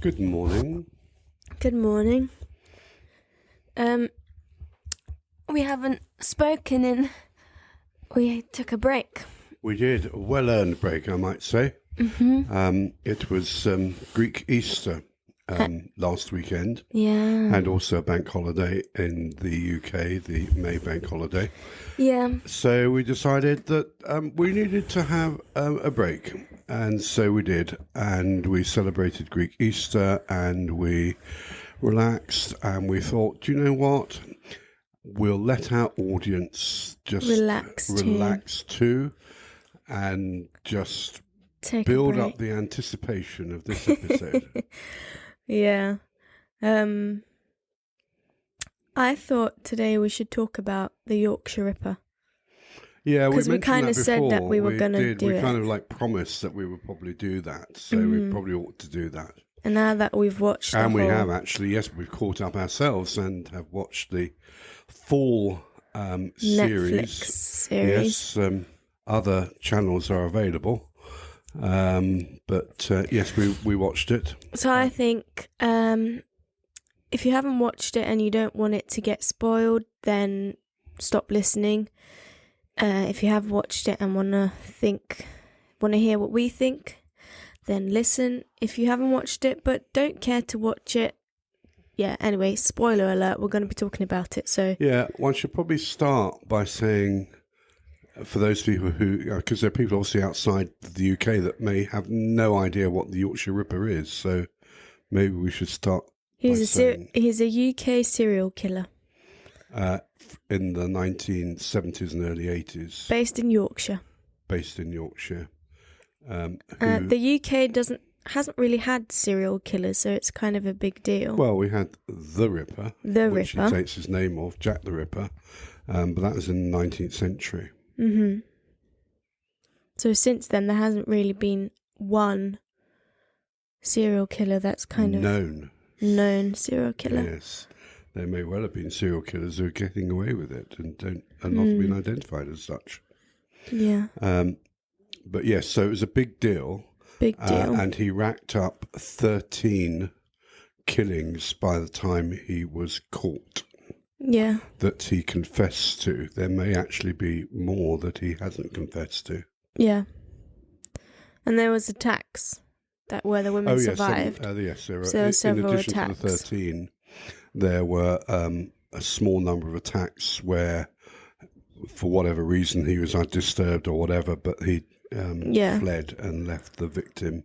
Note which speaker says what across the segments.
Speaker 1: Good morning.
Speaker 2: Good morning. We haven't spoken in... We took a break.
Speaker 1: We did a well-earned break, I might say. It was Greek Easter last weekend.
Speaker 2: Yeah.
Speaker 1: And also a bank holiday in the UK, the May bank holiday.
Speaker 2: Yeah.
Speaker 1: So we decided that we needed to have a break. And so we did. And we celebrated Greek Easter and we relaxed. And we thought, do you know what? We'll let our audience just relax too and just build up the anticipation of this episode.
Speaker 2: Yeah. I thought today we should talk about the Yorkshire Ripper.
Speaker 1: Yeah,
Speaker 2: because we kind of said that we were going to do it.
Speaker 1: We kind of like promised that we would probably do that, so we probably ought to do that.
Speaker 2: And now that we've watched
Speaker 1: and we have actually, yes, we've caught up ourselves and have watched the full
Speaker 2: Netflix series.
Speaker 1: Yes, other channels are available, but yes, we watched it.
Speaker 2: So I think if you haven't watched it and you don't want it to get spoiled, then stop listening. If you have watched it and want to hear what we think, then listen. If you haven't watched it but don't care to watch it, yeah, anyway, spoiler alert, we're going to be talking about it. So
Speaker 1: yeah, one should probably start by saying, for those people who, because there are people obviously outside the UK that may have no idea what the Yorkshire Ripper is, so maybe we should start. He's
Speaker 2: a UK serial killer.
Speaker 1: In the 1970s and early 80s.
Speaker 2: Based in Yorkshire. The UK hasn't really had serial killers, so it's kind of a big deal.
Speaker 1: Well, we had the Ripper, which he takes his name off, Jack the Ripper, but that was in the 19th century.
Speaker 2: Mm-hmm. So since then, there hasn't really been one serial killer that's kind of known serial killer.
Speaker 1: Yes. There may well have been serial killers who are getting away with it and are not been identified as such.
Speaker 2: Yeah.
Speaker 1: But yes, so it was a big deal. And he racked up 13 killings by the time he was caught.
Speaker 2: Yeah.
Speaker 1: That he confessed to. There may actually be more that he hasn't confessed to.
Speaker 2: Yeah. And there was attacks where the women survived.
Speaker 1: Yes, there were.
Speaker 2: So there were several
Speaker 1: in addition
Speaker 2: attacks.
Speaker 1: To the 13, there were a small number of attacks where, for whatever reason, he was disturbed or whatever, but he fled and left the victim,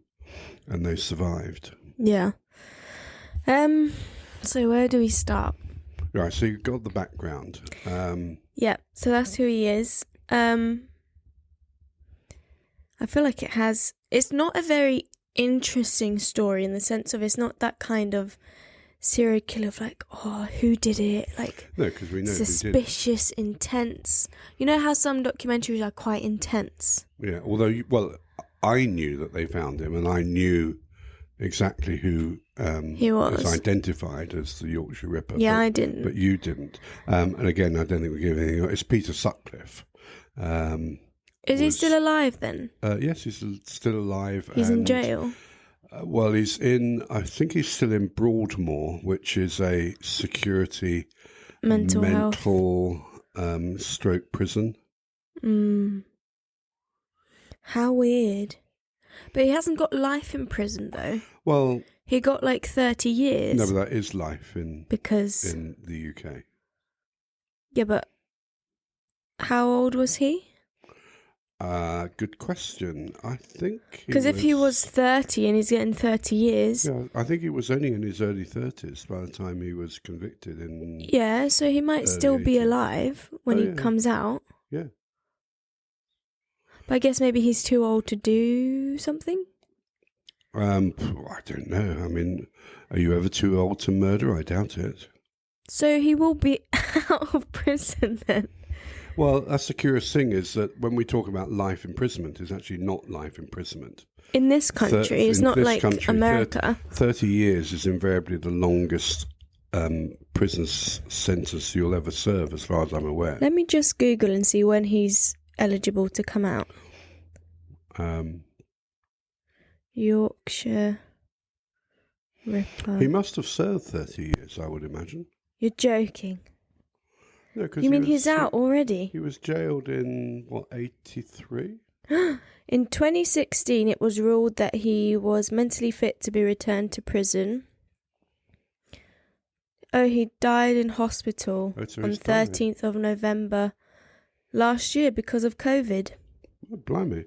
Speaker 1: and they survived.
Speaker 2: Yeah. So where do we start?
Speaker 1: Right, so you've got the background.
Speaker 2: Yeah, so that's who he is. I feel like it's not a very interesting story in the sense of it's not that kind of serial killer of like, oh, who did it? Like,
Speaker 1: no, because we know
Speaker 2: suspicious, intense. You know how some documentaries are quite intense?
Speaker 1: Yeah, although, I knew that they found him and I knew exactly who
Speaker 2: he was
Speaker 1: identified as the Yorkshire Ripper.
Speaker 2: Yeah, I didn't.
Speaker 1: But you didn't. And again, I don't think we give anything. It's Peter Sutcliffe.
Speaker 2: Is he still alive then?
Speaker 1: Yes, he's still alive.
Speaker 2: He's in jail?
Speaker 1: Well, I think he's still in Broadmoor, which is a security mental stroke prison.
Speaker 2: How weird. But he hasn't got life in prison, though.
Speaker 1: Well,
Speaker 2: he got like 30 years.
Speaker 1: No, but that is life in the UK.
Speaker 2: Yeah, but how old was he?
Speaker 1: Good question. I think
Speaker 2: because if he was 30 and he's getting 30 years,
Speaker 1: yeah, I think he was only in his early 30s by the time he was convicted.
Speaker 2: Yeah, so he might still be alive when he comes out.
Speaker 1: Yeah.
Speaker 2: But I guess maybe he's too old to do something.
Speaker 1: I don't know. I mean, are you ever too old to murder? I doubt it.
Speaker 2: So he will be out of prison then.
Speaker 1: Well, that's the curious thing is that when we talk about life imprisonment, it's actually not life imprisonment.
Speaker 2: In this country, it's not like America.
Speaker 1: 30 years is invariably the longest prison sentence you'll ever serve, as far as I'm aware.
Speaker 2: Let me just Google and see when he's eligible to come out. Yorkshire Ripper.
Speaker 1: He must have served 30 years, I would imagine.
Speaker 2: You're joking.
Speaker 1: No, 'cause
Speaker 2: You mean he's out already?
Speaker 1: He was jailed in, 83?
Speaker 2: In 2016, it was ruled that he was mentally fit to be returned to prison. Oh, he died in hospital
Speaker 1: Oh, so
Speaker 2: on
Speaker 1: he's died.
Speaker 2: 13th of November last year because of COVID.
Speaker 1: Oh, blimey.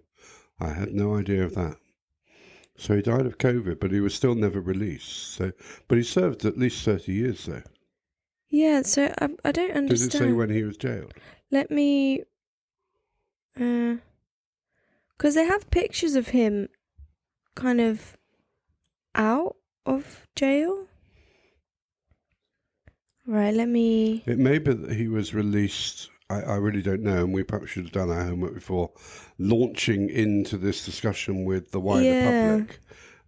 Speaker 1: I had no idea of that. So he died of COVID, but he was still never released. But he served at least 30 years, though.
Speaker 2: Yeah, so I don't understand.
Speaker 1: Does it say when he was jailed?
Speaker 2: Let me... Because they have pictures of him kind of out of jail. Right, let me...
Speaker 1: It may be that he was released. I really don't know, and we perhaps should have done our homework before launching into this discussion with the wider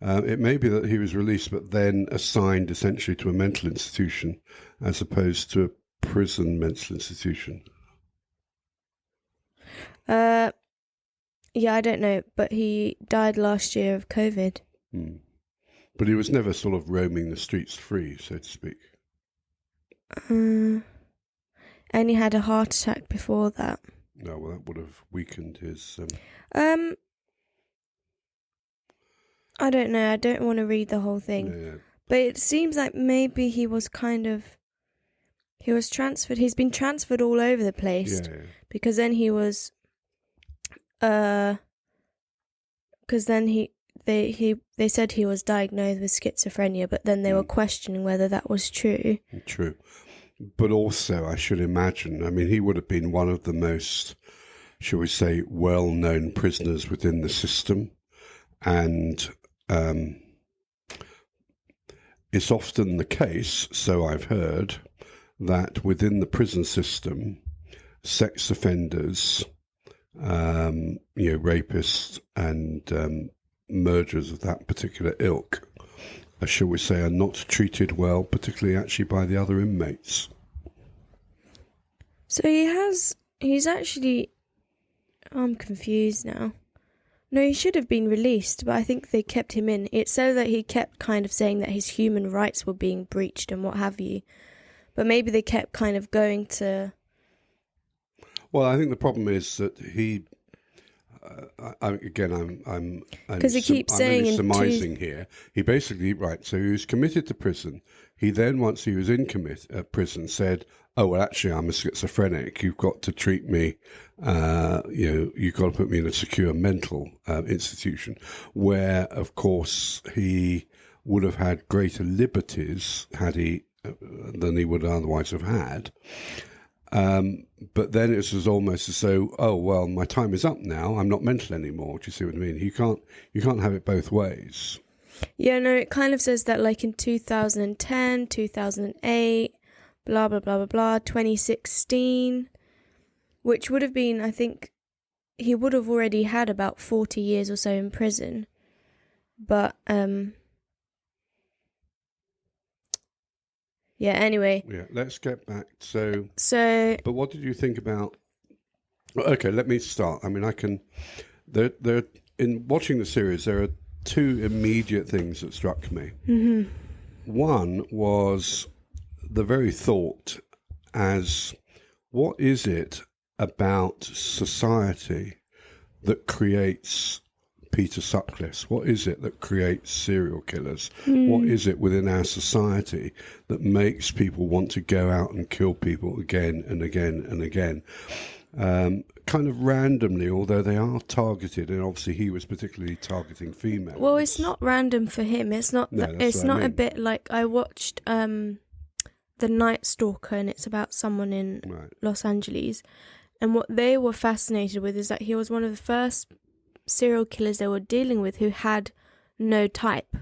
Speaker 1: public. It may be that he was released but then assigned essentially to a mental institution as opposed to a prison mental institution.
Speaker 2: Yeah, I don't know, but he died last year of COVID.
Speaker 1: But he was never sort of roaming the streets free, so to speak.
Speaker 2: And he had a heart attack before that.
Speaker 1: No, well, that would have weakened his...
Speaker 2: I don't know. I don't want to read the whole thing.
Speaker 1: Yeah.
Speaker 2: But it seems like maybe he was he was transferred. He's been transferred all over the place.
Speaker 1: Yeah.
Speaker 2: Because then he was... Because then they said he was diagnosed with schizophrenia, but then they were questioning whether that was true.
Speaker 1: True. But also, I should imagine, I mean, he would have been one of the most, shall we say, well-known prisoners within the system. And it's often the case, so I've heard, that within the prison system, sex offenders, rapists and murderers of that particular ilk, shall we say, are not treated well, particularly actually by the other inmates.
Speaker 2: So he's actually, I'm confused now. No, he should have been released, but I think they kept him in. It says that he kept kind of saying that his human rights were being breached and what have you. But maybe they kept kind of going to...
Speaker 1: Well, I think the problem is that he... I'm
Speaker 2: because he keeps saying
Speaker 1: really surmising here. He basically, so he was committed to prison. He then, once he was in prison, said, "Oh well, actually, I'm a schizophrenic. You've got to treat me. You've got to put me in a secure mental institution." Where, of course, he would have had greater liberties had he than he would otherwise have had. But then it was almost as though, oh well, my time is up now. I'm not mental anymore. Do you see what I mean? You can't have it both ways.
Speaker 2: Yeah, no, it kind of says that like in 2010, 2008, blah blah blah blah blah, 2016, which would have been, I think, he would have already had about 40 years or so in prison, but yeah, anyway.
Speaker 1: Yeah, let's get back. So, but what did you think about... Okay, let me start. I mean, there, in watching the series, there are two immediate things that struck me.
Speaker 2: Mm-hmm.
Speaker 1: One was the very thought as, what is it about society that creates Peter Sutcliffes? What is it that creates serial killers? What is it within our society that makes people want to go out and kill people again and again and again? Kind of randomly, although they are targeted, and obviously he was particularly targeting females.
Speaker 2: Well, it's not random for him. It's not. It's not a bit like I watched The Night Stalker, and it's about someone in Los Angeles, and what they were fascinated with is that he was one of the first serial killers they were dealing with who had no type.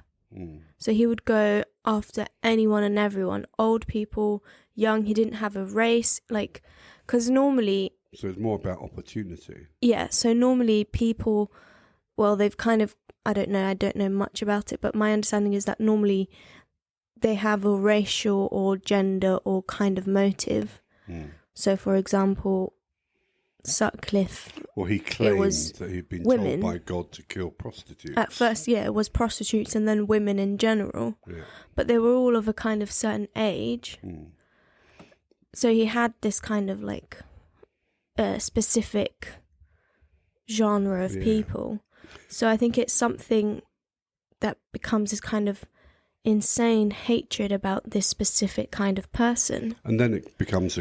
Speaker 2: So he would go after anyone and everyone, old people, young. He didn't have a race, because normally...
Speaker 1: So it's more about opportunity.
Speaker 2: Yeah, so normally people, well, they've kind of, I don't know much about it, but my understanding is that normally they have a racial or gender or kind of motive. So for example, Sutcliffe.
Speaker 1: Well, he claimed
Speaker 2: was
Speaker 1: that he'd been
Speaker 2: women.
Speaker 1: told by God to kill prostitutes.
Speaker 2: At first, yeah, it was prostitutes and then women in general.
Speaker 1: Yeah.
Speaker 2: But they were all of a kind of certain age.
Speaker 1: Mm.
Speaker 2: So he had this kind of like specific genre of people. So I think it's something that becomes this kind of insane hatred about this specific kind of person.
Speaker 1: And then it becomes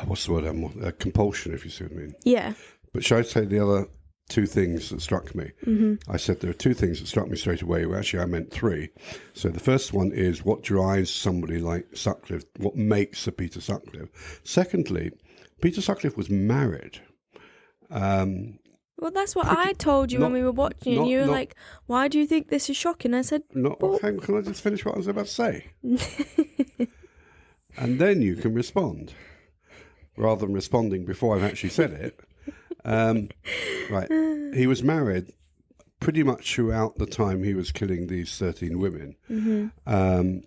Speaker 1: what's the word? A compulsion, if you see what I mean.
Speaker 2: Yeah.
Speaker 1: But shall I say the other two things that struck me? Mm-hmm. I said there are two things that struck me straight away. Well, actually, I meant three. So the first one is what drives somebody like Sutcliffe, what makes a Peter Sutcliffe. Secondly, Peter Sutcliffe was married.
Speaker 2: Well, that's what I told you when we were watching, and you were like, why do you think this is shocking? I said,
Speaker 1: can I just finish what I was about to say? And then you can respond, rather than responding before I've actually said it. Right. He was married pretty much throughout the time he was killing these 13 women. Mm-hmm.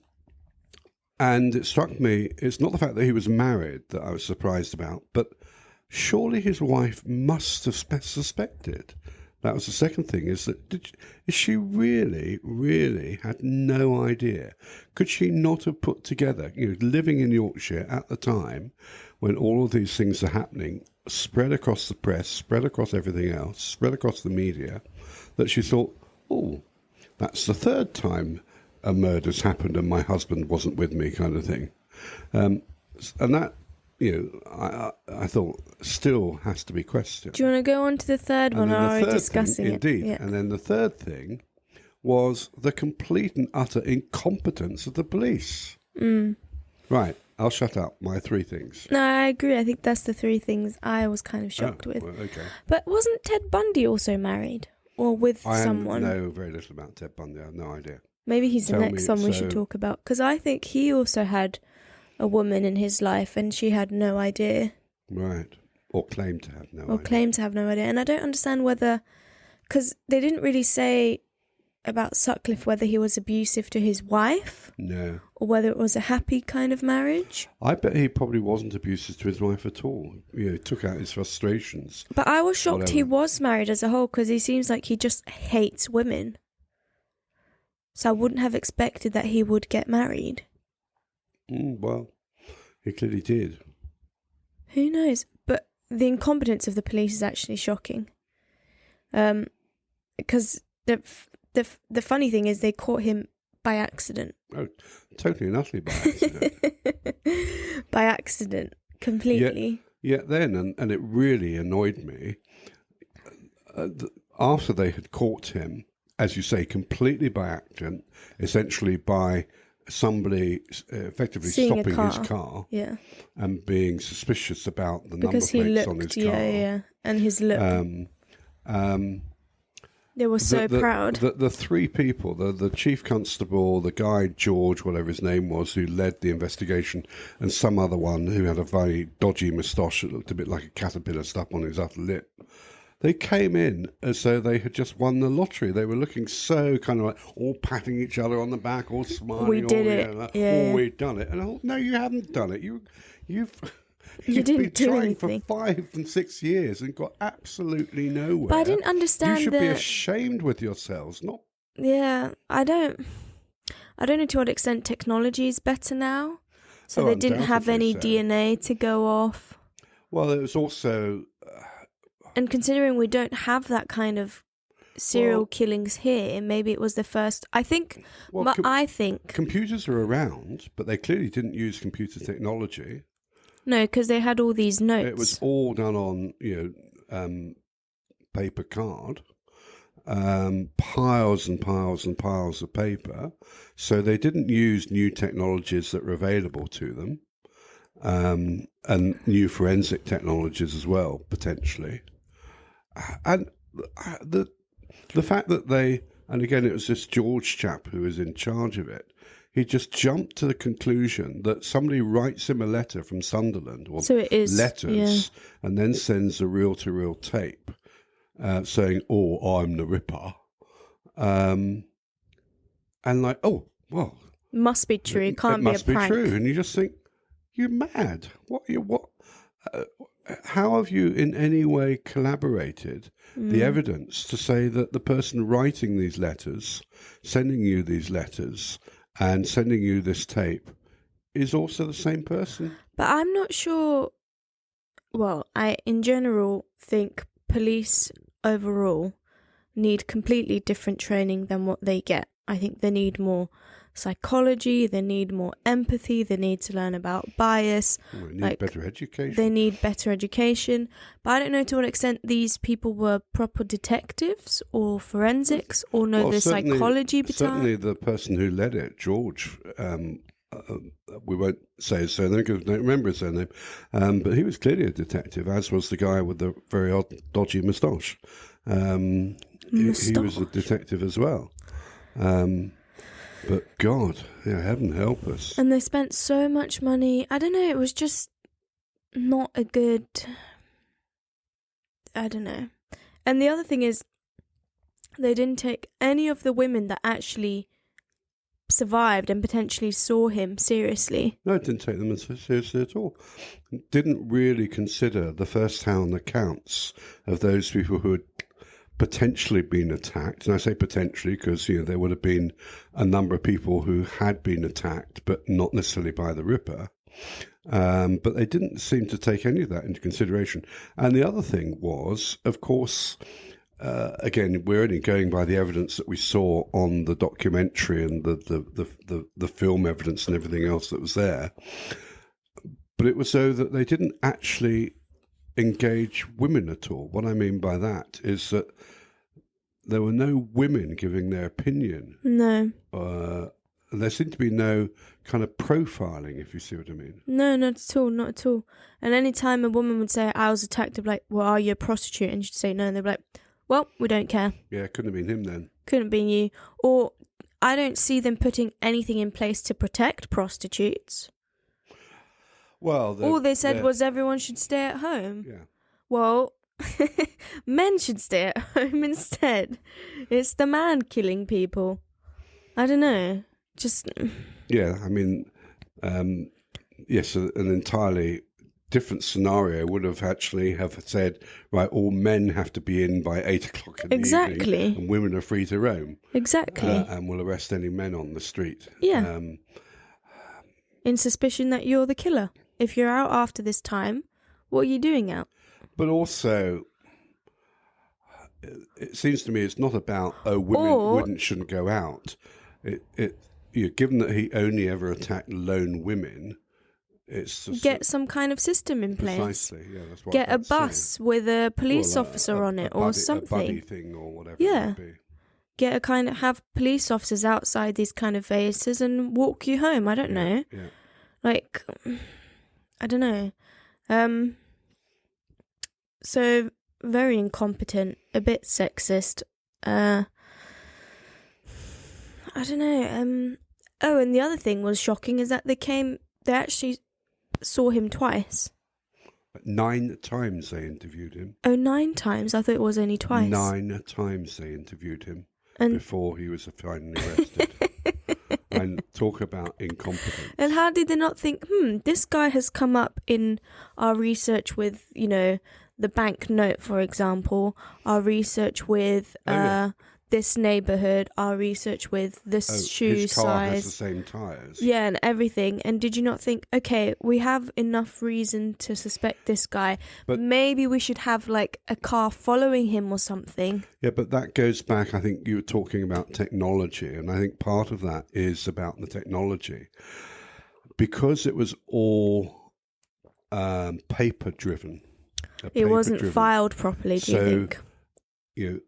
Speaker 1: And it struck me, it's not the fact that he was married that I was surprised about, but surely his wife must have suspected. That was the second thing, is she really had no idea? Could she not have put together, living in Yorkshire at the time when all of these things are happening, spread across the press, spread across everything else, spread across the media, that she thought, oh, that's the third time a murder's happened and my husband wasn't with me, kind of thing. And that, I thought still has to be questioned.
Speaker 2: do you want to go on to the third one, or are we discussing it?
Speaker 1: Indeed.
Speaker 2: Yeah.
Speaker 1: And then the third thing was the complete and utter incompetence of the police. Mm. Right, I'll shut up. My three things.
Speaker 2: No, I agree. I think that's the three things I was kind of shocked with.
Speaker 1: Well, okay.
Speaker 2: But wasn't Ted Bundy also married? Or with someone?
Speaker 1: I know very little about Ted Bundy. I have no idea.
Speaker 2: Maybe he's the next one we should talk about. Because I think he also had a woman in his life and she had no idea.
Speaker 1: Right. Or claimed to have no idea.
Speaker 2: Or claimed to have no idea. And I don't understand whether... Because they didn't really say about Sutcliffe whether he was abusive to his wife.
Speaker 1: No.
Speaker 2: Or whether it was a happy kind of marriage.
Speaker 1: I bet he probably wasn't abusive to his wife at all. He took out his frustrations.
Speaker 2: But I was shocked he was married as a whole, because he seems like he just hates women. So I wouldn't have expected that he would get married.
Speaker 1: Well, he clearly did.
Speaker 2: Who knows? But the incompetence of the police is actually shocking. Because the funny thing is they caught him by accident.
Speaker 1: Oh, totally and utterly by accident.
Speaker 2: By accident, completely.
Speaker 1: Yet then, and it really annoyed me, after they had caught him, as you say, completely by accident, essentially by somebody effectively stopping his car, and being suspicious about the number plates on his car.
Speaker 2: And his look. They were so proud.
Speaker 1: The three people, the chief constable, the guy George, whatever his name was, who led the investigation, and some other one who had a very dodgy moustache that looked a bit like a caterpillar stuck on his upper lip. They came in as though they had just won the lottery. They were looking so kind of like all patting each other on the back, all smiling.
Speaker 2: We did it.
Speaker 1: We'd done it. And I thought, no, you haven't done it. You've
Speaker 2: didn't
Speaker 1: been
Speaker 2: do
Speaker 1: trying
Speaker 2: anything.
Speaker 1: for 5 and 6 years and got absolutely nowhere.
Speaker 2: But I didn't understand.
Speaker 1: You should be ashamed with yourselves, not.
Speaker 2: Yeah, I don't know to what extent technology is better now. So they didn't have any DNA to go off.
Speaker 1: Well, it was also.
Speaker 2: And considering we don't have that kind of serial killings here, maybe it was the first. I think. I think
Speaker 1: computers are around, but they clearly didn't use computer technology.
Speaker 2: No, because they had all these notes.
Speaker 1: It was all done on paper card, piles and piles and piles of paper. So they didn't use new technologies that were available to them, and new forensic technologies as well, potentially. And the fact that and again, it was this George chap who was in charge of it. He just jumped to the conclusion that somebody writes him a letter from Sunderland, or
Speaker 2: so it is,
Speaker 1: letters, and then sends a reel-to-reel tape saying, "Oh, I'm the Ripper," and like, "Oh, well,
Speaker 2: must be true. It can't be a prank."
Speaker 1: Must be true, and you just think, "You're mad. What? how have you in any way collaborated the evidence to say that the person writing these letters, sending you these letters, and sending you this tape is also the same person?
Speaker 2: But I'm not sure. Well, I in general think police overall need completely different training than what they get. I think they need more psychology, they need more empathy, they need to learn about bias.
Speaker 1: Well, they need better education.
Speaker 2: They need better education. But I don't know to what extent these people were proper detectives or forensics or the psychology behind.
Speaker 1: Certainly the person who led it, George, we won't say his surname because I don't remember his surname, but he was clearly a detective, as was the guy with the very odd, dodgy moustache. He was a detective as well. But God, heaven help us.
Speaker 2: And they spent so much money. I don't know, it was just not a good... I don't know. And the other thing is, they didn't take any of the women that actually survived and potentially saw him seriously.
Speaker 1: No, it didn't take them seriously at all. Didn't really consider the first-hand accounts of those people who had potentially been attacked. And I say potentially because there would have been a number of people who had been attacked, but not necessarily by the Ripper. But they didn't seem to take any of that into consideration. And the other thing was, of course, again, we're only going by the evidence that we saw on the documentary and the film evidence and everything else that was there. But it was so that they didn't actually engage women at all. What I mean by that is that there were no women giving their opinion.
Speaker 2: No.
Speaker 1: There seemed to be no kind of profiling, if you see what I mean.
Speaker 2: No, not at all, not at all. And any time a woman would say, I was attacked, they'd be like, well, are you a prostitute? And she'd say no, and they'd be like, well, we don't care.
Speaker 1: Yeah, it couldn't have been him then.
Speaker 2: Couldn't have been you. Or I don't see them putting anything in place to protect prostitutes.
Speaker 1: Well,
Speaker 2: all they said was everyone should stay at home.
Speaker 1: Yeah.
Speaker 2: Well, men should stay at home instead. It's the man killing people. I don't know. Just...
Speaker 1: Yeah, I mean, yes, an entirely different scenario would have actually have said, right, all men have to be in by 8 o'clock in the evening, and women are free to roam.
Speaker 2: Exactly.
Speaker 1: And will arrest any men on the street.
Speaker 2: Yeah. In suspicion that you're the killer. If you're out after this time, what are you doing out?
Speaker 1: But also, it seems to me it's not about women shouldn't go out. Given that he only ever attacked lone women, it's just
Speaker 2: get some kind of system in place.
Speaker 1: Precisely, yeah, that's what
Speaker 2: get a bus with a police officer on it, or something.
Speaker 1: A buddy thing, or whatever.
Speaker 2: Yeah.
Speaker 1: It would be.
Speaker 2: Get a kind of have police officers outside these kind of vases and walk you home. I don't know.
Speaker 1: Yeah.
Speaker 2: Like, I don't know. So very incompetent, a bit sexist. I don't know. Oh, and the other thing was shocking is that they actually saw him twice.
Speaker 1: 9 times they interviewed him.
Speaker 2: Oh, 9 times? I thought it was only twice.
Speaker 1: 9 times they interviewed him before he was finally arrested. And talk about incompetence.
Speaker 2: And how did they not think, this guy has come up in our research with, the banknote, for example, our research with this neighbourhood, our research with this shoe
Speaker 1: his car
Speaker 2: size.
Speaker 1: Has the same tyres.
Speaker 2: Yeah, and everything. And did you not think, okay, we have enough reason to suspect this guy, but maybe we should have like a car following him or something?
Speaker 1: Yeah, but that goes back, I think you were talking about technology, and I think part of that is about the technology. Because it was all paper-driven.
Speaker 2: It wasn't filed properly, do you think?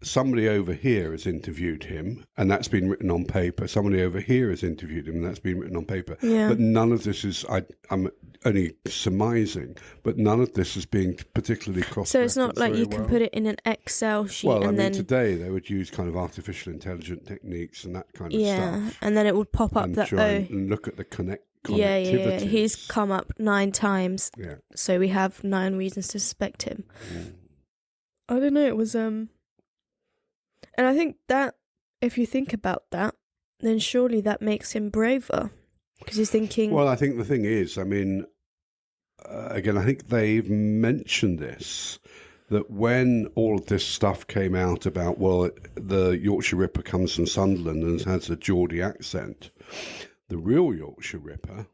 Speaker 1: Somebody over here has interviewed him, and that's been written on paper. Somebody over here has interviewed him, and that's been written on paper.
Speaker 2: Yeah.
Speaker 1: But none of this is, I'm only surmising, but none of this is being particularly cross-referenced.
Speaker 2: So it's not like you can put it in an Excel sheet then...
Speaker 1: today they would use kind of artificial intelligence techniques and that kind of stuff.
Speaker 2: Yeah, and then it would pop up
Speaker 1: and look at the connectivity.
Speaker 2: Yeah. He's come up 9 times.
Speaker 1: Yeah.
Speaker 2: So we have 9 reasons to suspect him. I don't know, it was... And I think that, if you think about that, then surely that makes him braver. Because he's thinking...
Speaker 1: Well, I think the thing is, I mean, again, I think they've mentioned this, that when all of this stuff came out about, well, the Yorkshire Ripper comes from Sunderland and has a Geordie accent, the real Yorkshire Ripper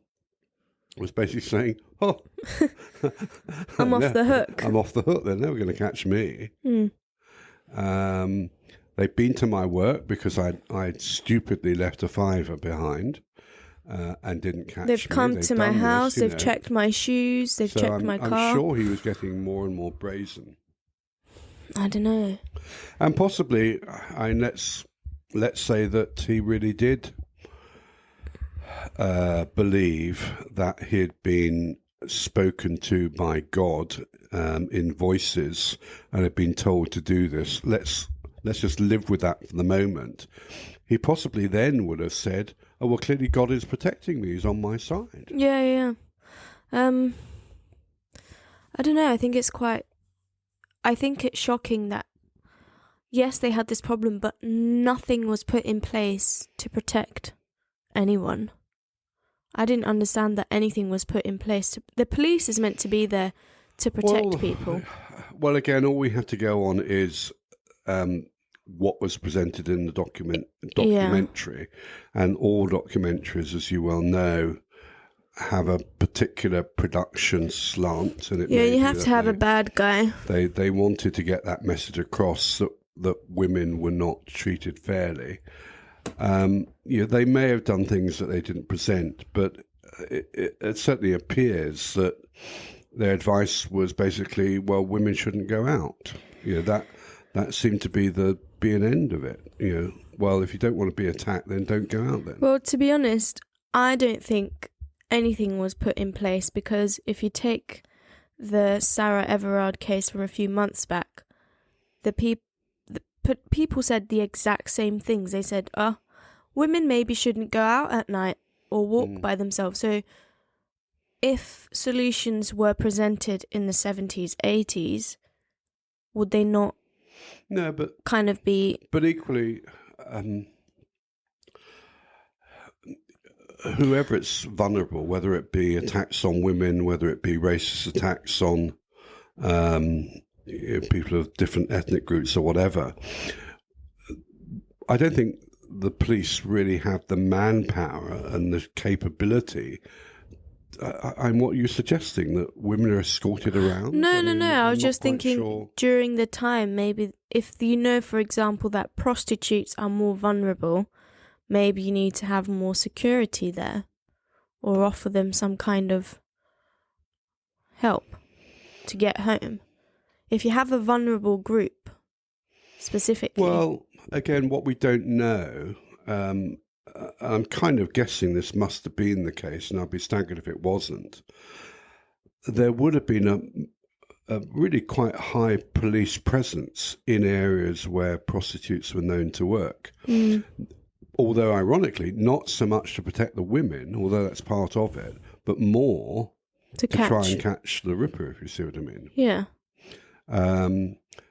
Speaker 1: was basically saying, oh,
Speaker 2: I'm off the hook.
Speaker 1: I'm off the hook. They're never going to catch me.
Speaker 2: Mm.
Speaker 1: They've been to my work because I'd stupidly left a fiver behind and didn't catch me.
Speaker 2: They've come to my house. They've checked my shoes. They've checked my car.
Speaker 1: I'm sure he was getting more and more brazen.
Speaker 2: I don't know.
Speaker 1: And possibly, let's say that he really did believe that he had been spoken to by God in voices and had been told to do this. Let's just live with that for the moment. He possibly then would have said, oh, well, clearly God is protecting me. He's on my side.
Speaker 2: Yeah. I don't know. I think it's shocking that, yes, they had this problem, but nothing was put in place to protect anyone. I didn't understand that anything was put in place. The police is meant to be there to protect people.
Speaker 1: Well, again, all we have to go on is what was presented in the documentary. And all documentaries, as you well know, have a particular production slant. And
Speaker 2: you have to have a bad guy.
Speaker 1: They wanted to get that message across that women were not treated fairly. They may have done things that they didn't present, but it certainly appears that their advice was basically, well, women shouldn't go out. That seemed to be an end of it. Well, if you don't want to be attacked, then don't go out then.
Speaker 2: Well, to be honest, I don't think anything was put in place, because if you take the Sarah Everard case from a few months back, the people said the exact same things. They said, women maybe shouldn't go out at night or walk by themselves. So if solutions were presented in the 70s, 80s, would they not kind of be...
Speaker 1: But equally, whoever it's vulnerable, whether it be attacks on women, whether it be racist attacks on people of different ethnic groups or whatever, I don't think the police really have the manpower and the capability. I'm what you're suggesting, that women are escorted around?
Speaker 2: No. I was just thinking during the time, maybe if for example, that prostitutes are more vulnerable, maybe you need to have more security there or offer them some kind of help to get home. If you have a vulnerable group specifically.
Speaker 1: Well, again, what we don't know, I'm kind of guessing this must have been the case, and I'd be staggered if it wasn't. There would have been a really quite high police presence in areas where prostitutes were known to work. Although, ironically, not so much to protect the women, although that's part of it, but more to try and catch the Ripper, if you see what I mean.
Speaker 2: Yeah.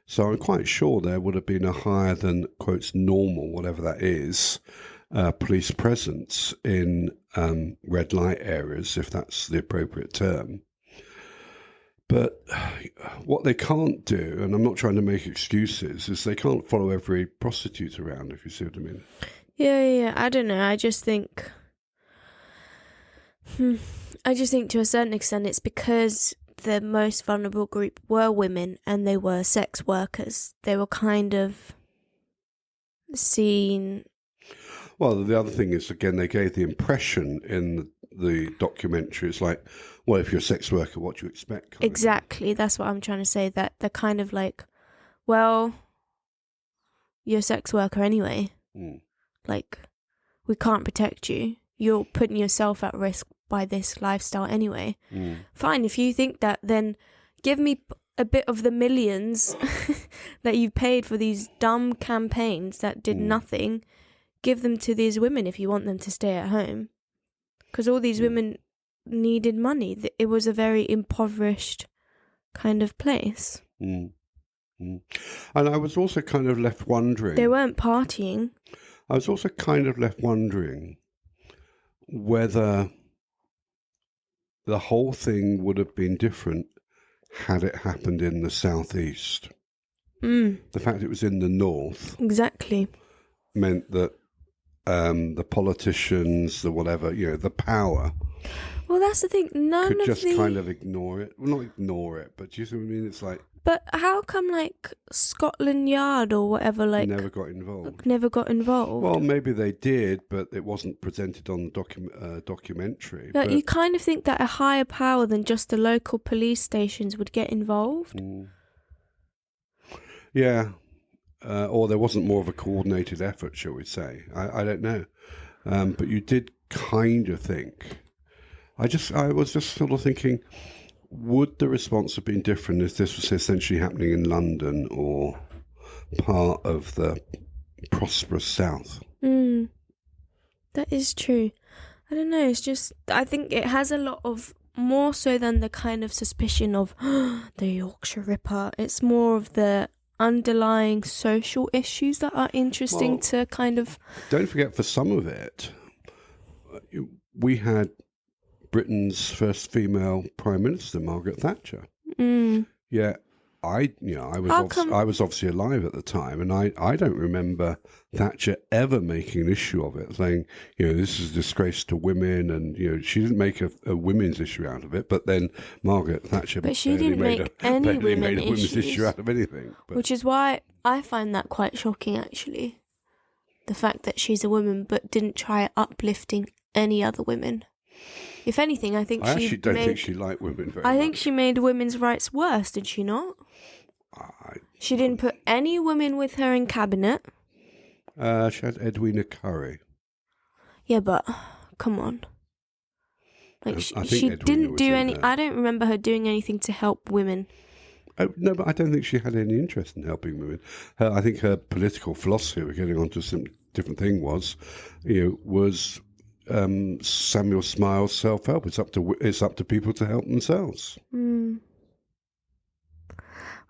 Speaker 1: So I'm quite sure there would have been a higher than, quotes, normal, whatever that is, police presence in red light areas, if that's the appropriate term. But what they can't do, and I'm not trying to make excuses, is they can't follow every prostitute around, if you see what I mean.
Speaker 2: Yeah. I don't know. I just think to a certain extent it's because the most vulnerable group were women and they were sex workers. They were kind of seen...
Speaker 1: Well, the other thing is, again, they gave the impression in the documentary, it's like, well, if you're a sex worker, what do you expect?
Speaker 2: Exactly, that's what I'm trying to say, that they're kind of like, well, you're a sex worker anyway. Like, we can't protect you. You're putting yourself at risk by this lifestyle anyway. Fine, if you think that, then give me a bit of the millions that you paid for these dumb campaigns that did nothing. Give them to these women if you want them to stay at home, because all these women needed money. It was a very impoverished kind of place.
Speaker 1: And I was also kind of left wondering,
Speaker 2: they weren't partying.
Speaker 1: I was also kind of left wondering whether the whole thing would have been different had it happened in the southeast. The fact it was in the north
Speaker 2: Exactly.
Speaker 1: meant that the politicians, the whatever, the power
Speaker 2: Well, that's the thing.
Speaker 1: could just kind of ignore it. Well, not ignore it, but do you see what I mean? It's like...
Speaker 2: But how come, like, Scotland Yard or whatever, like...
Speaker 1: Never got involved.
Speaker 2: Never got involved?
Speaker 1: Well, maybe they did, but it wasn't presented on the documentary.
Speaker 2: But you kind of think that a higher power than just the local police stations would get involved?
Speaker 1: Yeah. Or there wasn't more of a coordinated effort, shall we say. I don't know. But you did kind of think... I was just sort of thinking... Would the response have been different if this was essentially happening in London or part of the prosperous South?
Speaker 2: That is true. I don't know. It's just, I think it has a lot of, more so than the kind of suspicion of the Yorkshire Ripper. It's more of the underlying social issues that are interesting to kind of...
Speaker 1: Don't forget, for some of it, we had Britain's first female Prime Minister, Margaret Thatcher. Yeah, I was obviously alive at the time, and I don't remember Thatcher ever making an issue of it, saying, this is a disgrace to women, and she didn't make a women's issue out of it. But then Margaret Thatcher,
Speaker 2: but she didn't make any
Speaker 1: women's issue out of anything,
Speaker 2: which is why I find that quite shocking, actually. The fact that she's a woman, but didn't try uplifting any other women. If anything, I think
Speaker 1: I actually don't think she liked women very much.
Speaker 2: I think she made women's rights worse, did she not? She didn't put any women with her in cabinet.
Speaker 1: She had Edwina Currie.
Speaker 2: Yeah, but come on. Like she
Speaker 1: Edwina
Speaker 2: didn't do any...
Speaker 1: there.
Speaker 2: I don't remember her doing anything to help women.
Speaker 1: Oh, no, but I don't think she had any interest in helping women. I think her political philosophy, we're getting on to some different thing, was Samuel Smiles' self-help. It's up to people to help themselves.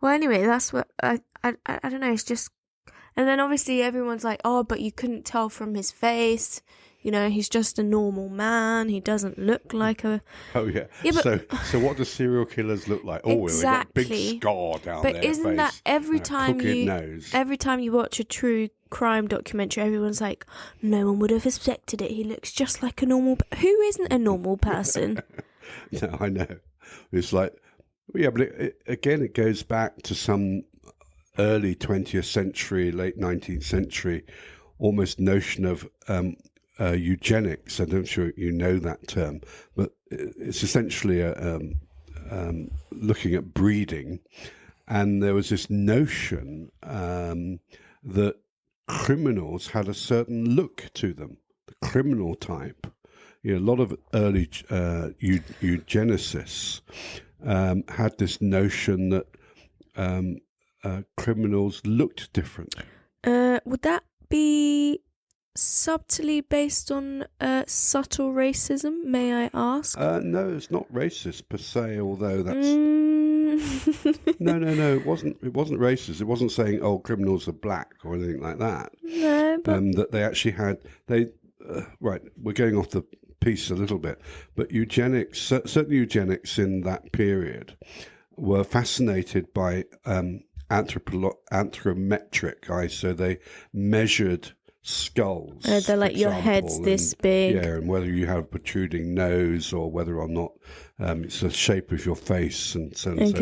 Speaker 2: Well, anyway, that's what I don't know. It's just, and then obviously everyone's like, oh, but you couldn't tell from his face. He's just a normal man. He doesn't look like a...
Speaker 1: Oh, yeah. But, so what do serial killers look like? Oh,
Speaker 2: exactly.
Speaker 1: They've got a big scar down their face.
Speaker 2: But isn't that every time you watch a true crime documentary, everyone's like, no one would have expected it. He looks just like a normal... Who isn't a normal person?
Speaker 1: No, I know. It's like... Yeah, but it goes back to some early 20th century, late 19th century, almost notion of... eugenics. I'm not sure you know that term, but it's essentially looking at breeding, and there was this notion that criminals had a certain look to them, the criminal type. A lot of early eugenicists had this notion that criminals looked different.
Speaker 2: Would that be subtly based on subtle racism, may I ask?
Speaker 1: No, it's not racist per se, although that's... No, it wasn't racist. It wasn't saying, criminals are black or anything like that.
Speaker 2: No, but...
Speaker 1: that they actually had... Right, we're going off the piece a little bit, but eugenics, certain eugenics in that period were fascinated by anthropometric eyes, so they measured skulls.
Speaker 2: They're like, your head's this big.
Speaker 1: Yeah, and whether you have a protruding nose or whether or not it's the shape of your face and so on and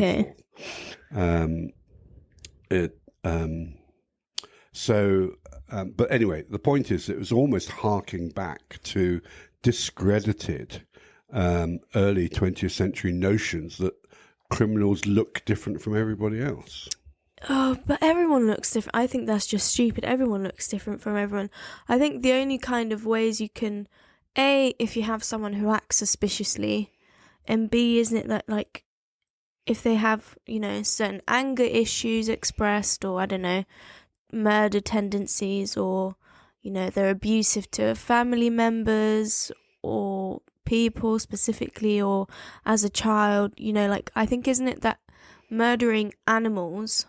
Speaker 1: so forth. But anyway, the point is it was almost harking back to discredited early 20th century notions that criminals look different from everybody else.
Speaker 2: Oh, but everyone looks different. I think that's just stupid. Everyone looks different from everyone. I think the only kind of ways you can, A, if you have someone who acts suspiciously, and B, isn't it that, like, if they have, certain anger issues expressed, or, I don't know, murder tendencies, or, they're abusive to family members, or people specifically, or as a child, I think, isn't it that murdering animals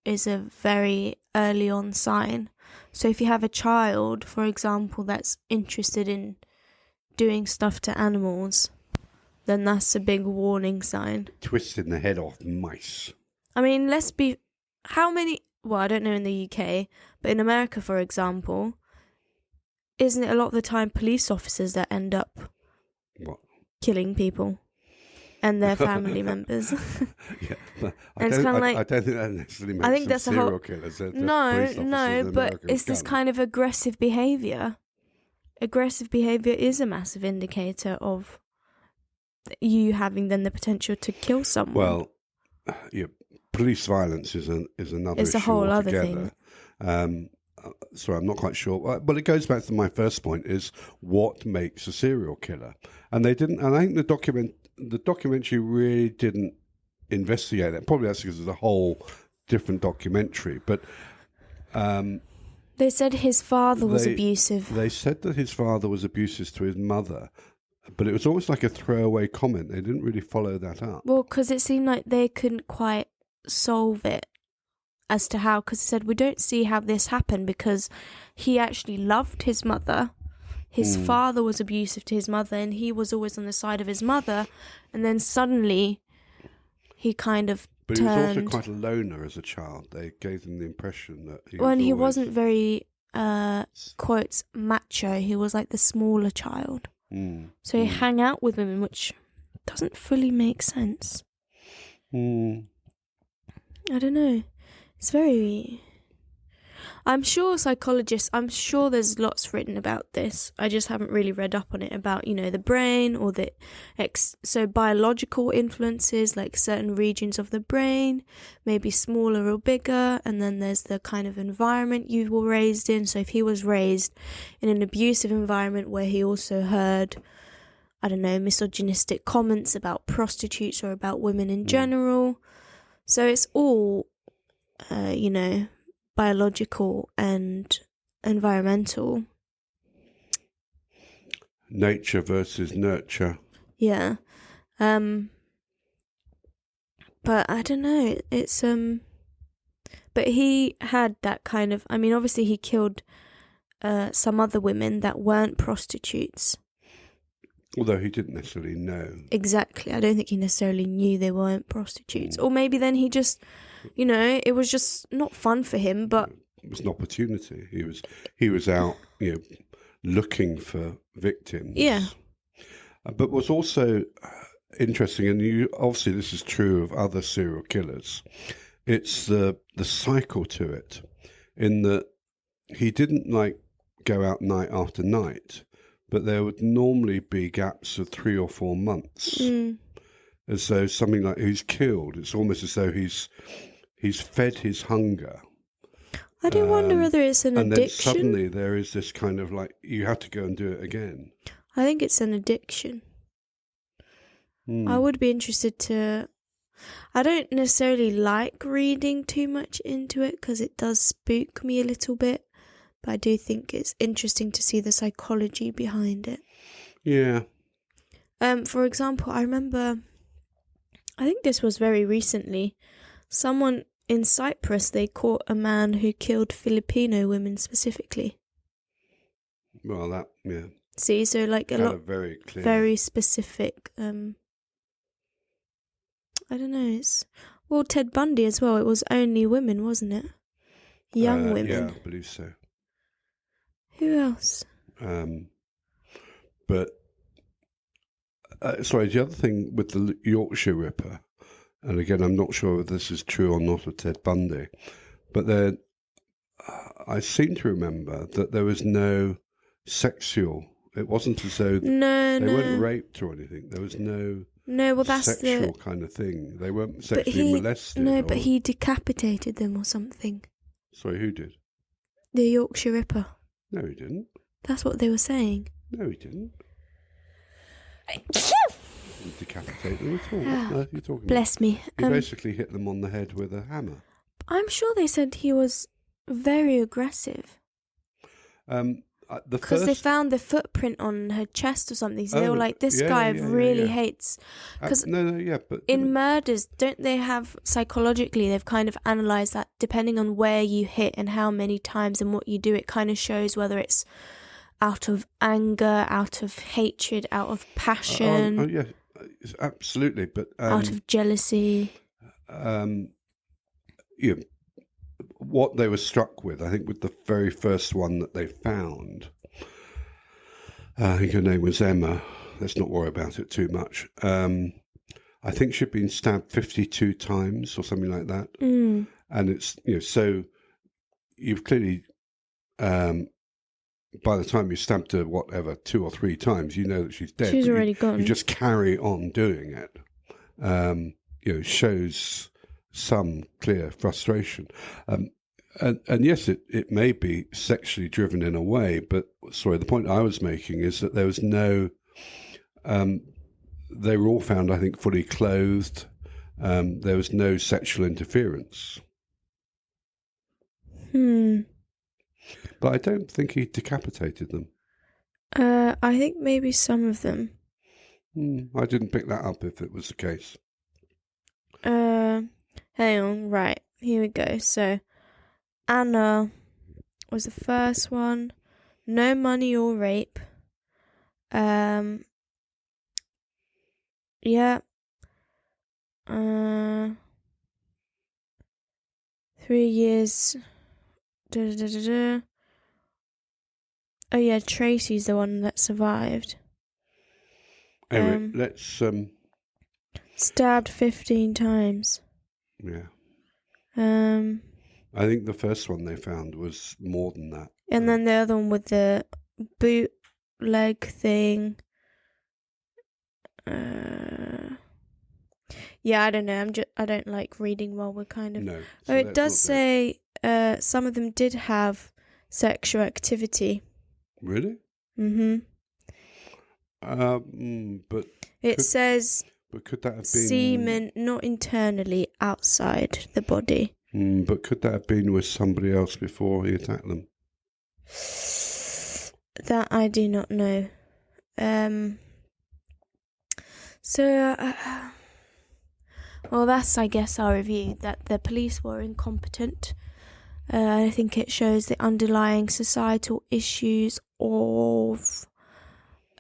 Speaker 2: is a very early on sign. So if you have a child, for example, that's interested in doing stuff to animals, then that's a big warning sign.
Speaker 1: Twisting the head off mice.
Speaker 2: I mean, how many, well, I don't know in the UK, but in America, for example, isn't it a lot of the time police officers that end up killing people and their family members?
Speaker 1: Yeah,
Speaker 2: I don't
Speaker 1: think that necessarily makes them serial killers.
Speaker 2: No, but it's this kind of aggressive behaviour. Aggressive behaviour is a massive indicator of you having then the potential to kill someone.
Speaker 1: Well, yeah, police violence is another
Speaker 2: it's
Speaker 1: issue
Speaker 2: a whole
Speaker 1: altogether.
Speaker 2: other thing.
Speaker 1: So I'm not quite sure, but it goes back to my first point: is what makes a serial killer? And they didn't. And I think the documentary really didn't investigate that. Probably that's because it's a whole different documentary. But
Speaker 2: they said his father was abusive.
Speaker 1: They said that his father was abusive to his mother, but it was almost like a throwaway comment. They didn't really follow that up.
Speaker 2: Well, because it seemed like they couldn't quite solve it as to how, because he said, we don't see how this happened because he actually loved his mother. His father was abusive to his mother and he was always on the side of his mother. And then suddenly he kind of
Speaker 1: But
Speaker 2: turned.
Speaker 1: he was also quite a loner as a child. They gave him the impression that
Speaker 2: he wasn't very, quotes, macho. He was like the smaller child. So he hung out with women, which doesn't fully make sense. I don't know. It's very... I'm sure there's lots written about this. I just haven't really read up on it about, the brain or so biological influences, like certain regions of the brain, maybe smaller or bigger. And then there's the kind of environment you were raised in. So if he was raised in an abusive environment where he also heard, I don't know, misogynistic comments about prostitutes or about women in general. So it's all, biological and environmental.
Speaker 1: Nature versus nurture.
Speaker 2: Yeah. But I don't know. It's but he had that kind of, obviously he killed some other women that weren't prostitutes.
Speaker 1: Although he didn't necessarily know.
Speaker 2: Exactly. I don't think he necessarily knew they weren't prostitutes. Or maybe then he just, it was just not fun for him, but...
Speaker 1: It was an opportunity. He was out, looking for victims.
Speaker 2: Yeah.
Speaker 1: But what's also interesting, and obviously this is true of other serial killers, it's the cycle to it, in that he didn't go out night after night, but there would normally be gaps of 3 or 4 months. As though something like he's killed, it's almost as though he's fed his hunger.
Speaker 2: I do wonder whether it's an addiction.
Speaker 1: And then suddenly there is this kind of you have to go and do it again.
Speaker 2: I think it's an addiction. I would be interested to... I don't necessarily like reading too much into it because it does spook me a little bit. But I do think it's interesting to see the psychology behind it.
Speaker 1: Yeah.
Speaker 2: For example, I remember... I think this was very recently. Someone in Cyprus, they caught a man who killed Filipino women specifically.
Speaker 1: Well, that, yeah.
Speaker 2: See, so a lot,
Speaker 1: very clear,
Speaker 2: very specific. I don't know. Ted Bundy as well. It was only women, wasn't it? Young women.
Speaker 1: Yeah, I believe so.
Speaker 2: Who else?
Speaker 1: But sorry, the other thing with the Yorkshire Ripper, and again, I'm not sure if this is true or not of Ted Bundy, but I seem to remember that there was no sexual. It wasn't as though they weren't raped or anything. There was no
Speaker 2: that's
Speaker 1: sexual kind of thing. They weren't sexually molested.
Speaker 2: But he decapitated them or something.
Speaker 1: Sorry, who did?
Speaker 2: The Yorkshire Ripper.
Speaker 1: No, he didn't.
Speaker 2: That's what they were saying.
Speaker 1: No, he didn't. Decapitate them at all. What on earth are you talking
Speaker 2: Bless
Speaker 1: about?
Speaker 2: me.
Speaker 1: He basically hit them on the head with a hammer.
Speaker 2: I'm sure they said he was very aggressive. Because they found the footprint on her chest or something. So they were like, this guy really hates... Because
Speaker 1: but
Speaker 2: in murders, don't they have, psychologically, they've kind of analysed that depending on where you hit and how many times and what you do, it kind of shows whether it's out of anger, out of hatred, out of passion.
Speaker 1: absolutely. But
Speaker 2: out of jealousy.
Speaker 1: You know, what they were struck with, I think, with the very first one that they found, I think her name was Emma. Let's not worry about it too much. I think she'd been stabbed 52 times or something like that.
Speaker 2: Mm.
Speaker 1: And it's, so you've clearly, by the time you stabbed her, whatever, 2 or 3 times, you know that she's dead.
Speaker 2: She's already gone.
Speaker 1: You just carry on doing it. Shows some clear frustration. And yes, it may be sexually driven in a way, but the point I was making is that there was no, they were all found, I think, fully clothed. There was no sexual interference. But I don't think he decapitated them.
Speaker 2: I think maybe some of them.
Speaker 1: I didn't pick that up if it was the case.
Speaker 2: Hang on, right, here we go. So, Anna was the first one. No money or rape. Yeah. 3 years. Oh yeah, Tracy's the one that survived.
Speaker 1: Anyway, let's
Speaker 2: stabbed 15 times.
Speaker 1: Yeah.
Speaker 2: I
Speaker 1: think the first one they found was more than that.
Speaker 2: And then the other one with the bootleg thing. Yeah, I don't know. I don't like reading while we're kind of.
Speaker 1: No.
Speaker 2: So it does say some of them did have sexual activity.
Speaker 1: Really?
Speaker 2: Mm-hmm.
Speaker 1: But
Speaker 2: it says.
Speaker 1: But could that have been
Speaker 2: semen not internally, outside the body?
Speaker 1: But could that have been with somebody else before he attacked them?
Speaker 2: That I do not know. Well, that's, I guess, our review, that the police were incompetent. I think it shows the underlying societal issues of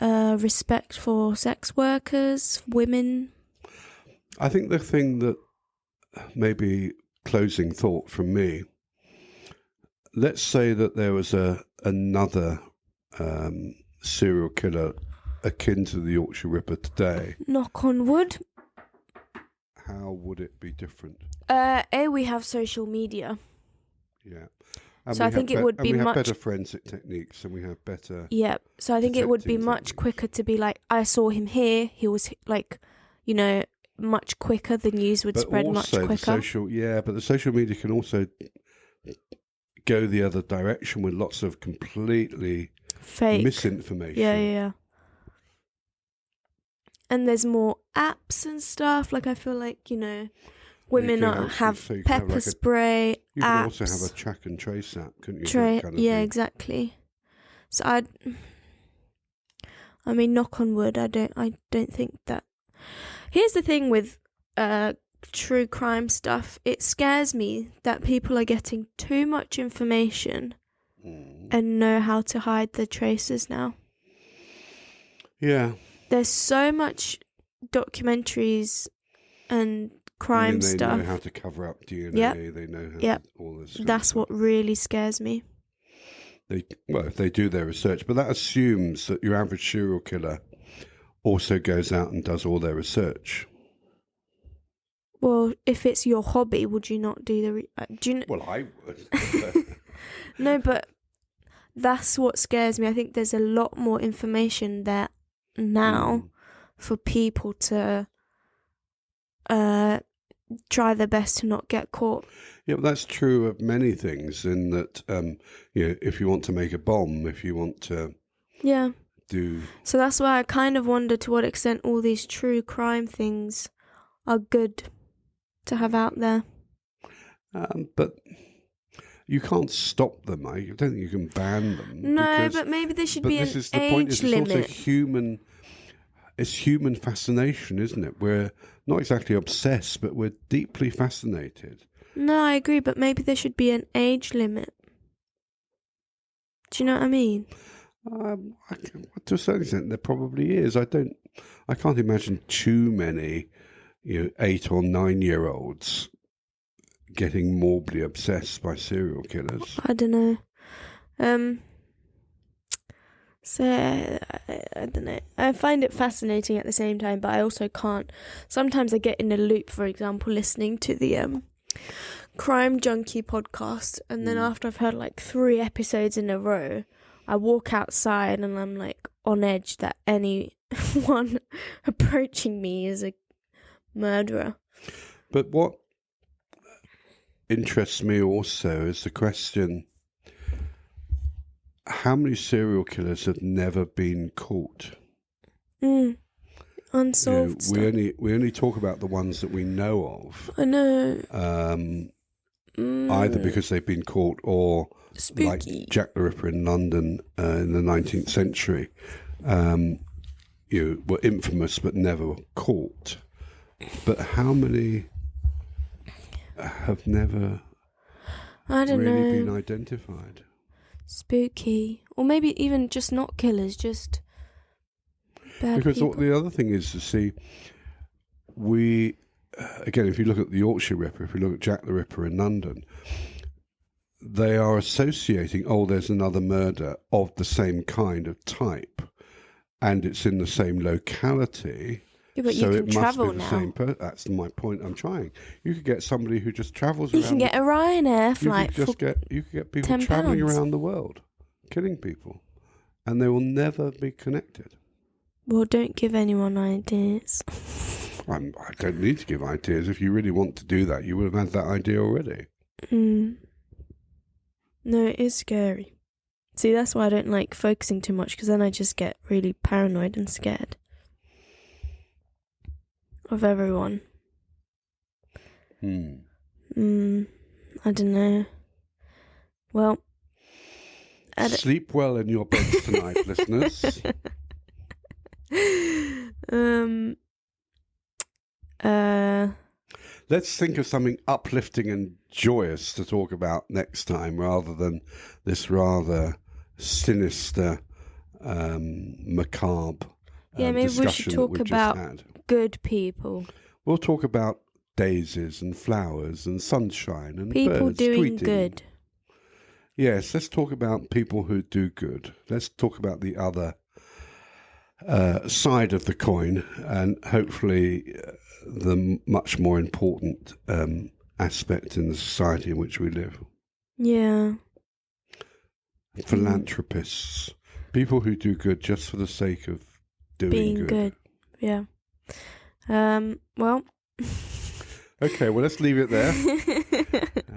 Speaker 2: respect for sex workers, women.
Speaker 1: I think the thing that maybe closing thought from me, let's say that there was another serial killer akin to the Yorkshire Ripper today.
Speaker 2: Knock on wood.
Speaker 1: How would it be different?
Speaker 2: We have social media.
Speaker 1: Yeah.
Speaker 2: So I think it would be
Speaker 1: we have
Speaker 2: much
Speaker 1: better forensic techniques, and we have better.
Speaker 2: Yeah. So I think it would be much quicker to be like, I saw him here. He was like, much quicker. The news would spread much quicker.
Speaker 1: But the social media can also go the other direction with lots of completely
Speaker 2: fake
Speaker 1: misinformation.
Speaker 2: Yeah. And there's more apps and stuff. Like, I feel like, women have pepper spray.
Speaker 1: You
Speaker 2: apps.
Speaker 1: can also have a track and trace app, couldn't you?
Speaker 2: Kind of exactly. So I mean, knock on wood. I don't think that. Here's the thing with true crime stuff. It scares me that people are getting too much information and know how to hide the traces now.
Speaker 1: Yeah.
Speaker 2: There's so much documentaries and crime stuff.
Speaker 1: They know how to cover up DNA.
Speaker 2: Yep.
Speaker 1: They know how to, all this.
Speaker 2: That's what really scares me.
Speaker 1: If they do their research, but that assumes that your average serial killer also goes out and does all their research.
Speaker 2: Well, if it's your hobby, would you not do the?
Speaker 1: Well, I would.
Speaker 2: No, but that's what scares me. I think there's a lot more information there now for people to try their best to not get caught.
Speaker 1: Yeah, but that's true of many things. In that, if you want to make a bomb, if you want to, do.
Speaker 2: So that's why I kind of wonder to what extent all these true crime things are good to have out there.
Speaker 1: But you can't stop them. I don't think you can ban them.
Speaker 2: No, but maybe there should be an age limit.
Speaker 1: It's human fascination, isn't it? We're not exactly obsessed, but we're deeply fascinated.
Speaker 2: No, I agree, but maybe there should be an age limit. Do you know what I mean?
Speaker 1: To a certain extent, there probably is. I can't imagine too many, 8 or 9-year-olds getting morbidly obsessed by serial killers.
Speaker 2: I don't know. So I don't know. I find it fascinating at the same time, but I also can't. Sometimes I get in a loop. For example, listening to the Crime Junkie podcast, and then after I've heard like 3 episodes in a row, I walk outside and I'm like on edge that anyone approaching me is a murderer.
Speaker 1: But what interests me also is the question: how many serial killers have never been caught?
Speaker 2: Unsolved stuff.
Speaker 1: We only talk about the ones that we know of.
Speaker 2: I know.
Speaker 1: Either because they've been caught or
Speaker 2: Spooky.
Speaker 1: like Jack the Ripper in London in the 19th century, were infamous but never caught. But how many have never been identified?
Speaker 2: Spooky. Or maybe even just not killers, just bad
Speaker 1: because
Speaker 2: people.
Speaker 1: The other thing is to see, again, if you look at the Yorkshire Ripper, if you look at Jack the Ripper in London, they are associating, there's another murder of the same kind of type, and it's in the same locality.
Speaker 2: Yeah, but
Speaker 1: so
Speaker 2: you can
Speaker 1: it
Speaker 2: travel
Speaker 1: must be the
Speaker 2: now.
Speaker 1: same person. That's my point I'm trying. You could get somebody who just travels around.
Speaker 2: You can get a Ryanair flight
Speaker 1: you could get people
Speaker 2: £10.
Speaker 1: traveling around the world, killing people, and they will never be connected.
Speaker 2: Well, don't give anyone ideas.
Speaker 1: I don't need to give ideas. If you really want to do that, you would have had that idea already.
Speaker 2: No, it is scary. See, that's why I don't like focusing too much, because then I just get really paranoid and scared of everyone. I don't know. Well,
Speaker 1: sleep well in your beds tonight, listeners. Let's think of something uplifting and joyous to talk about next time, rather than this rather sinister, macabre
Speaker 2: maybe we should talk about
Speaker 1: had.
Speaker 2: Good people.
Speaker 1: We'll talk about daisies and flowers and sunshine and
Speaker 2: people
Speaker 1: birds
Speaker 2: doing
Speaker 1: tweeting.
Speaker 2: good.
Speaker 1: Yes, let's talk about people who do good. Let's talk about the other side of the coin, and hopefully the much more important aspect in the society in which we live.
Speaker 2: Yeah.
Speaker 1: Philanthropists, people who do good just for the sake of
Speaker 2: being good. Yeah. Well.
Speaker 1: Okay, well, let's leave it there.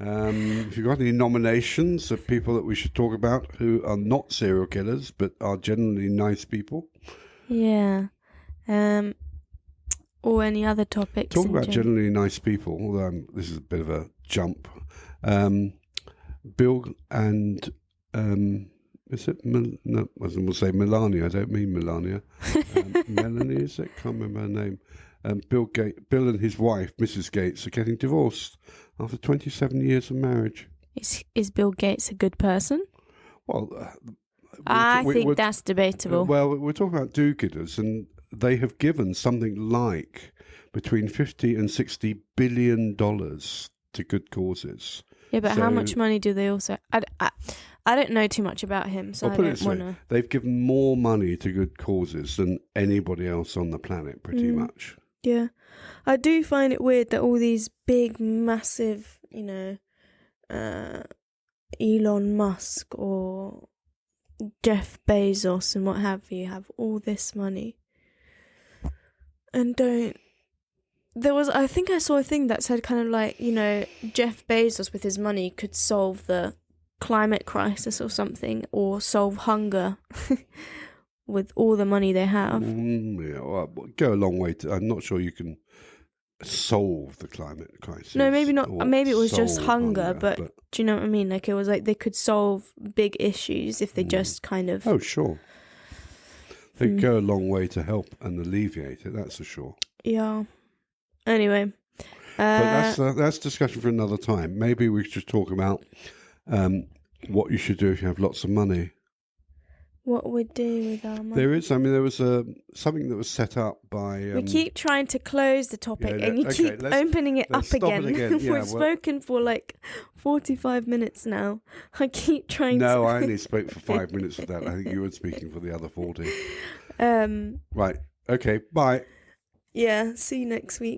Speaker 1: If you've got any nominations of people that we should talk about who are not serial killers but are generally nice people.
Speaker 2: Yeah. Or any other topics.
Speaker 1: Talk about generally nice people, although this is a bit of a jump. Bill and... is it? No, I was going to say Melania. I don't mean Melania. Melanie, is it? Can't remember her name. Bill and his wife, Mrs. Gates, are getting divorced after 27 years of marriage.
Speaker 2: Is Bill Gates a good person?
Speaker 1: Well,
Speaker 2: I think that's debatable.
Speaker 1: Well, we're talking about do-gooders, and they have given something like between $50 and $60 billion to good causes.
Speaker 2: Yeah, but how much money do they also... I don't know too much about him, so I don't want to...
Speaker 1: They've given more money to good causes than anybody else on the planet, pretty much.
Speaker 2: Yeah. I do find it weird that all these big, massive, Elon Musk or Jeff Bezos and what have you have all this money and don't... I think I saw a thing that said kind of like, Jeff Bezos with his money could solve the climate crisis or something, or solve hunger with all the money they have.
Speaker 1: Go a long way to... I'm not sure you can solve the climate crisis.
Speaker 2: No, maybe not. Maybe it was just hunger, but do you know what I mean? Like, it was like they could solve big issues if they just kind of...
Speaker 1: Oh, sure. They go a long way to help and alleviate it, that's for sure.
Speaker 2: Yeah. Anyway.
Speaker 1: But that's discussion for another time. Maybe we should talk about what you should do if you have lots of money.
Speaker 2: what we'd do with our money.
Speaker 1: There is. I mean, there was something that was set up by.
Speaker 2: We keep trying to close the topic,
Speaker 1: yeah,
Speaker 2: and you
Speaker 1: okay,
Speaker 2: keep opening it up
Speaker 1: let's stop it
Speaker 2: again.
Speaker 1: again. Yeah,
Speaker 2: We've spoken for like 45 minutes now. I keep trying.
Speaker 1: No,
Speaker 2: to...
Speaker 1: I only spoke for 5 minutes of that. I think you were speaking for the other 40. Right. Okay. Bye.
Speaker 2: Yeah. See you next week.